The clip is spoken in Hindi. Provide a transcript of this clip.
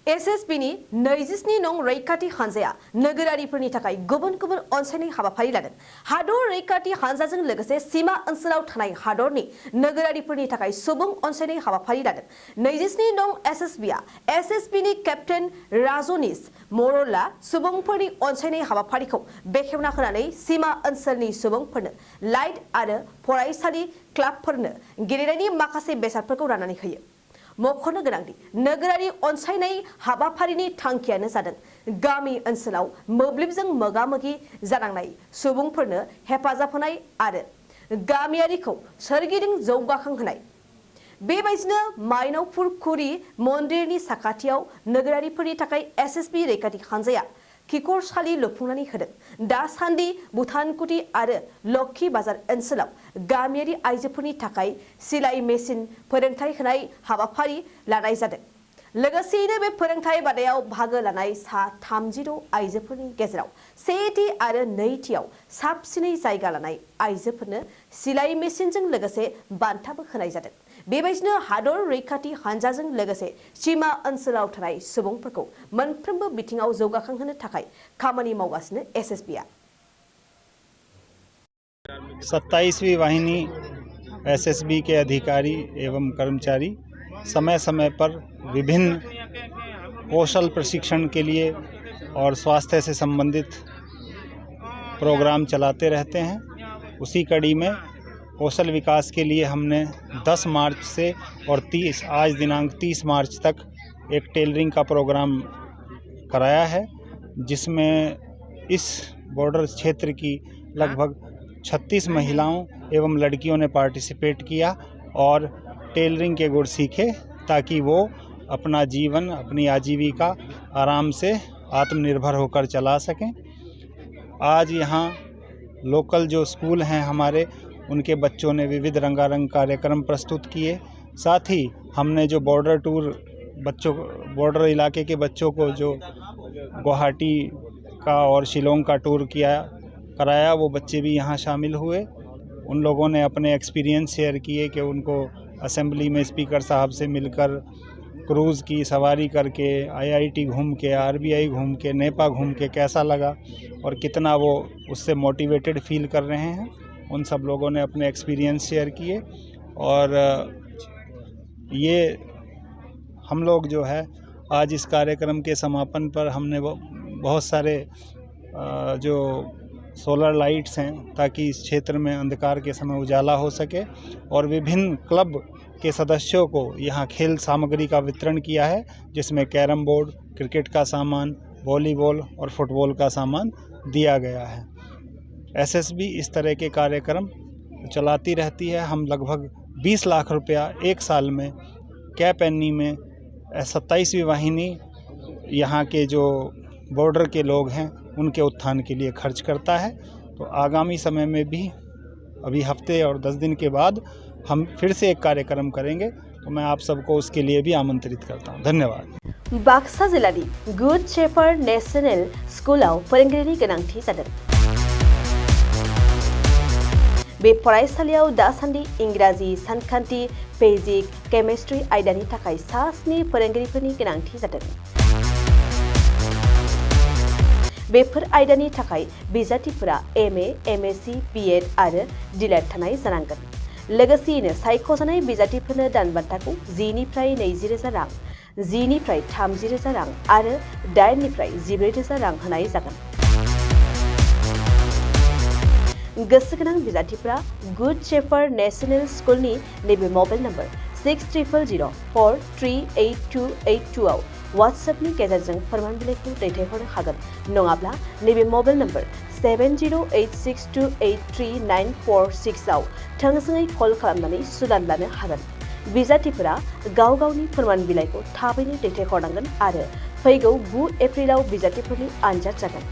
एसएसबीनि 27 नं रैखाथि हानजाया नोगोरारिफोरनि थाखाय गुबुन गुबुन अनसायनाय हाबाफारि लादों। हादर रैखाथि हानजाजों लोगोसे सीमा ओनसोलाव थानाय हादरनि नोगोरारिफोरनि थाखाय सुबुं अनसायनाय हाबाफारि लादों। 27 नं एसएसबीआ एसएसबीनि केप्टेन राजनीश मर'ला सुबुंफोरनि अनसायनाय हाबाफारिखौ बेखेवना होनानै सीमा ओनसोलनि सुबुंफोरनो लाइट आरो फरायसालि क्लाबफोरनो गेलेनायनि माखासे बेसादफोरखौ राननानै होयो। मख'नो गोनांदि नोगोरारि अनसायनाय हाबाफारिनि थांखियानो जादों गामि ओनसोलाव मोब्लिबजों मोगा-मोगि जानांनाय सुबुंफोरनो हेफाजाब होनाय आरो गामियारिखौ सोरगिदिं जौगाखांहोनाय। बेबायदिनो माइनावपुर खुरि मन्दिरनि साखाथियाव नोगोरारिफोरनि थाखाय एसएसबी रैखाथि हानजाया खिखरसालि लुफुंनानै होदों। दासान्दि भुटानकुटी आरो लक्षी बाजार ओनसोलाव गामियारि आइजोफोरनि थाखाय सिलाइ मेसिन फोरोंथाय होनाय हाबाफारि लानाय जादों। लोगोसेयैनो बे फोरोंथाय बादायाव बाहागो लानाय सा 36 आइजोफोरनि गेजेराव सेथि आरो नैथियाव साबसिनै जायगा लानाय आइजोफोरनो सिलाइ मेसिनजों लोगोसे बान्थाबो होनाय जादों। बेबायदिनो हादर रैखाथि हानजाजों लोगोसे सीमा ओनसोलाव थानाय सुबुंफोरखौ मोनफ्रोमबो बिथिङाव जौगाखांहोनो थाखाय खामानि मावगासिनो एसएसबीआ। 27वीं वाहिनी एसएसबी के अधिकारी एवं कर्मचारी समय समय पर विभिन्न कौशल प्रशिक्षण के लिए और स्वास्थ्य से संबंधित प्रोग्राम चलाते रहते हैं। उसी कड़ी में कौशल विकास के लिए हमने 10 मार्च से और आज दिनांक 30 मार्च तक एक टेलरिंग का प्रोग्राम कराया है, जिसमें इस बॉर्डर क्षेत्र की लगभग 36 महिलाओं एवं लड़कियों ने पार्टिसिपेट किया और टेलरिंग के गुण सीखे ताकि वो अपना जीवन, अपनी आजीविका आराम से आत्मनिर्भर होकर चला सकें। आज यहाँ लोकल जो स्कूल हैं हमारे, उनके बच्चों ने विविध रंगारंग कार्यक्रम प्रस्तुत किए। साथ ही हमने जो बॉर्डर टूर बॉर्डर इलाके के बच्चों को जो गुवाहाटी का और शिलोंग का टूर कराया, वो बच्चे भी यहाँ शामिल हुए। उन लोगों ने अपने एक्सपीरियंस शेयर किए कि उनको असेंबली में स्पीकर साहब से मिलकर, क्रूज़ की सवारी करके, आईआईटी घूम के, आरबीआई घूम के, नेपा घूम के कैसा लगा और कितना वो उससे मोटिवेटेड फील कर रहे हैं। उन सब लोगों ने अपने एक्सपीरियंस शेयर किए और ये हम लोग जो है आज इस कार्यक्रम के समापन पर हमने बहुत सारे जो सोलर लाइट्स हैं ताकि इस क्षेत्र में अंधकार के समय उजाला हो सके, और विभिन्न क्लब के सदस्यों को यहाँ खेल सामग्री का वितरण किया है, जिसमें कैरम बोर्ड, क्रिकेट का सामान, वॉलीबॉल और फुटबॉल का सामान दिया गया है। एसएसबी इस तरह के कार्यक्रम चलाती रहती है। हम लगभग 20 लाख रुपया एक साल में कैप एनी में 27वीं वाहिनी यहाँ के जो बॉर्डर के लोग हैं उनके उत्थान के लिए खर्च करता है। तो आगामी समय में भी अभी हफ्ते और 10 दिन के बाद हम फिर से एक कार्यक्रम करेंगे, तो मैं आप सबको उसके लिए भी आमंत्रित करता हूँ। धन्यवाद। बाक्सा जिल्लानि गुड शेफार्ड नेशनेल स्कुलाव फोरोंगिरिनि गोनांथि जादों। बे फरायसालियाव दासान्दि इंराजि, सानखान्थि, फिजिक्स, केमिस्ट्रि आयदानि थाखाय सा 7 फोरोंगिरिफोरनि गोनांथि जादों। बेफोर आयदानि थाखाय बिजाथिफोरा एमए, एमएससी, बीएड आरो डिलेड थानाय जानांगोन। लोगोसेयैनो सायख'जानाय बिजाथिफोरनो दानबान्थाखौ 10 निफ्राय 20,000 रां, 10 निफ्राय 30,000 रां आरो 8 निफ्राय 14,000 रां होनाय जागोन। गोसो गोनां बिजाथिफोरा गुड शेफार्ड नेशनेल स्कुलनि नैबे मबाइल नम्बर 600004382882 आव वाट्सएपनि गेजेरजों फोरमान बिलाइखौ दैथायहरनो हागोन। नङाब्ला नैबे मबाइल नम्बर 7086283946 आव थोंजोङै कल खालामनानै सुलाद लानो हागोन। बिजाथिफोरा गाव गावनि फोरमान बिलाइखौ थाबैनो दैथायहरनांगोन आरो फैगौ 9 एप्रिलाव बिजाथिफोरनि आनजाद जागोन।